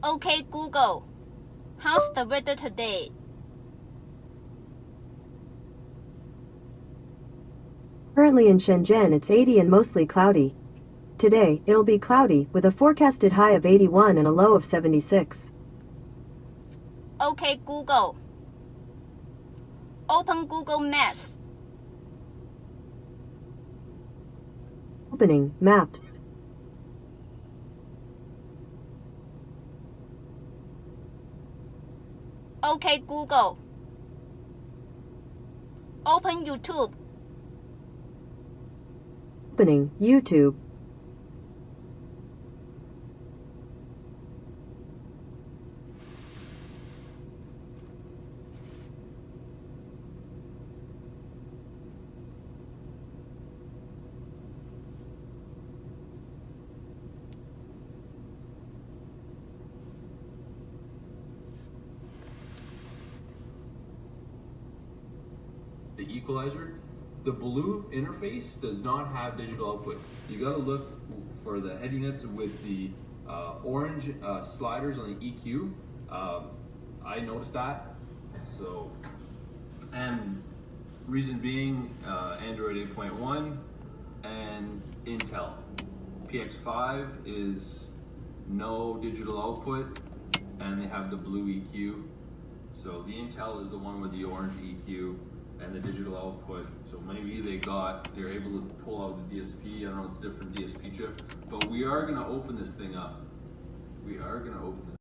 Okay Google, how's the weather today? Currently in Shenzhen it's 80 and mostly cloudy. Today, it'll be cloudy, with a forecasted high of 81 and a low of 76. Okay Google, open Google Maps. Opening, Maps. Okay Google, open YouTube. Opening, YouTube. The equalizer, the blue interface does not have digital output. You got to look for the head units with the orange sliders on the EQ. I noticed that. So, and reason being, Android 8.1 and Intel. PX5 is no digital output, and they have the blue EQ. So the Intel is the one with the orange EQ and the digital output. So maybe they're able to pull out the DSP. I don't know, it's a different DSP chip. But we are gonna open this thing up. We are gonna open this.